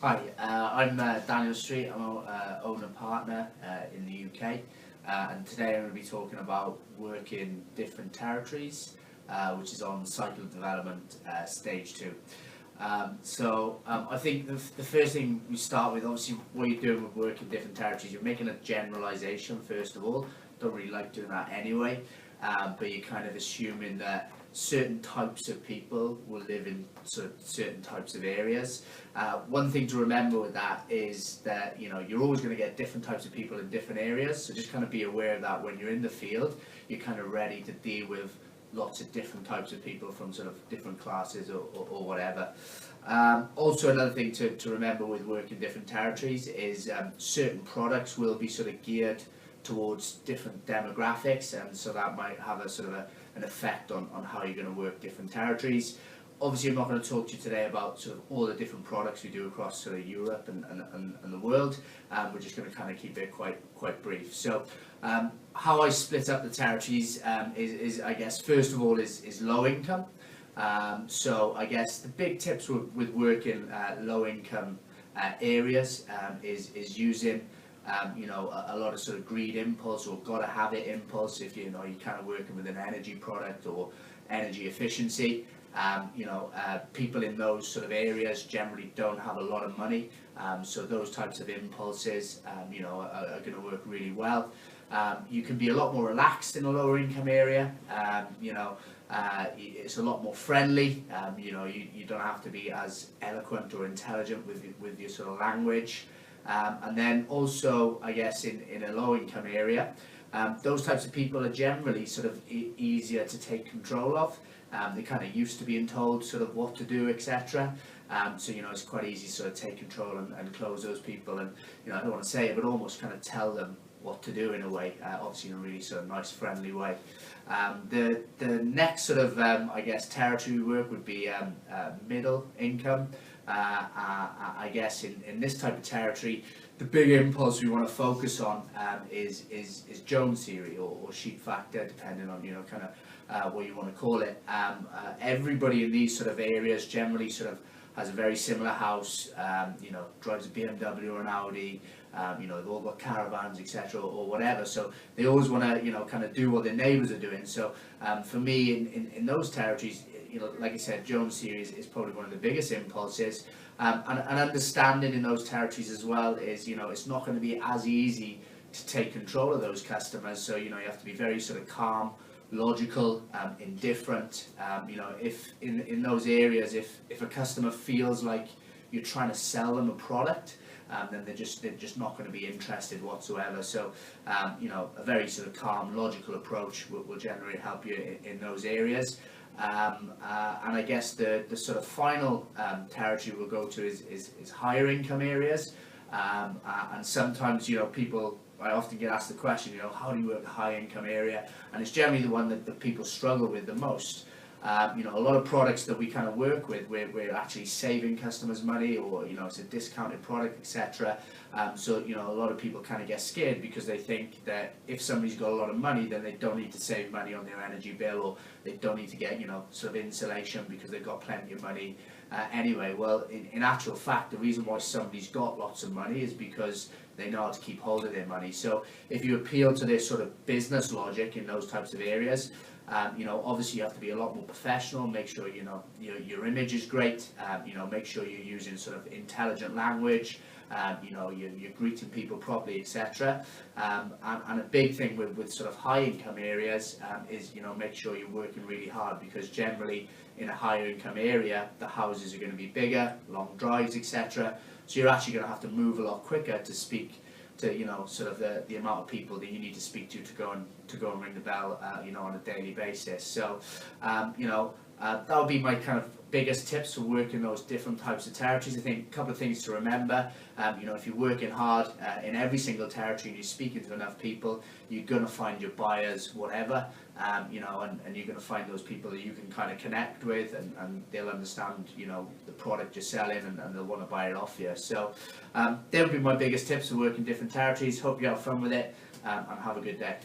Hi, I'm Daniel Street. I'm an owner partner in the UK, and today I'm going to be talking about work in different territories, which is on cycle development stage 2. I think the first thing we start with, obviously, what you're doing with work in different territories, you're making a generalisation first of all. Don't really like doing that anyway, but you're kind of assuming that certain types of people will live in sort of certain types of areas. One thing to remember with that is that you're always going to get different types of people in different areas, so just kind of be aware of that when you're in the field. You're kind of ready to deal with lots of different types of people from sort of different classes or whatever. Also, another thing to remember with work in different territories is certain products will be sort of geared towards different demographics, and so that might have a sort of an effect on how you're going to work different territories. Obviously, I'm not going to talk to you today about sort of all the different products we do across sort of Europe and the world. We're just going to kind of keep it quite brief. So how I split up the territories is I guess first of all is low income. So I guess the big tips with working low income areas is using a lot of sort of greed impulse or gotta have it impulse if you're kind of working with an energy product or energy efficiency. People in those sort of areas generally don't have a lot of money, so those types of impulses are going to work really well. You can be a lot more relaxed in a lower income area. It's a lot more friendly. You don't have to be as eloquent or intelligent with your sort of language. And then also, I guess, in a low-income area, those types of people are generally sort of easier to take control of. They're kind of used to being told sort of what to do, etc. So it's quite easy to sort of take control and close those people, and I don't want to say it, but almost kind of tell them what to do in a way, obviously in a really sort of nice, friendly way. The next sort of I guess territory work would be middle income. I guess in this type of territory, the big impulse we want to focus on is Jones theory or sheep factor, depending on kind of what you want to call it. Everybody in these sort of areas generally sort of has a very similar house, drives a BMW or an Audi, they've all got caravans, etc., or whatever, so they always want to kind of do what their neighbours are doing. So for me in those territories, like I said, Jones series is probably one of the biggest impulses, and understanding in those territories as well is it's not going to be as easy to take control of those customers, so you have to be very sort of calm, logical, indifferent. If in those areas, if a customer feels like you're trying to sell them a product, then they're just not going to be interested whatsoever. So a very sort of calm, logical approach will generally help you in those areas. And I guess the sort of final territory we'll go to is higher income areas, and sometimes people, I often get asked the question, how do you work a high income area? And it's generally the one that people struggle with the most. A lot of products that we kind of work with, we're actually saving customers money, or it's a discounted product, etc. So a lot of people kind of get scared because they think that if somebody's got a lot of money, then they don't need to save money on their energy bill, or they don't need to get sort of insulation because they've got plenty of money anyway. Well, in actual fact, the reason why somebody's got lots of money is because they know how to keep hold of their money. So if you appeal to this sort of business logic in those types of areas, obviously you have to be a lot more professional, make sure your image is great, make sure you're using sort of intelligent language, you're greeting people properly, etc. And a big thing with sort of high income areas is make sure you're working really hard, because generally in a higher income area the houses are going to be bigger, long drives, etc. So you're actually going to have to move a lot quicker to speak to sort of the amount of people that you need to speak to go and ring the bell on a daily basis. So that would be my kind of biggest tips for working those different types of territories. I think a couple of things to remember. If you're working hard in every single territory and you're speaking to enough people, you're going to find your buyers, whatever, and you're going to find those people that you can kind of connect with, and they'll understand the product you're selling, and they'll want to buy it off you. So they'll be my biggest tips for working different territories. Hope you have fun with it, and have a good day.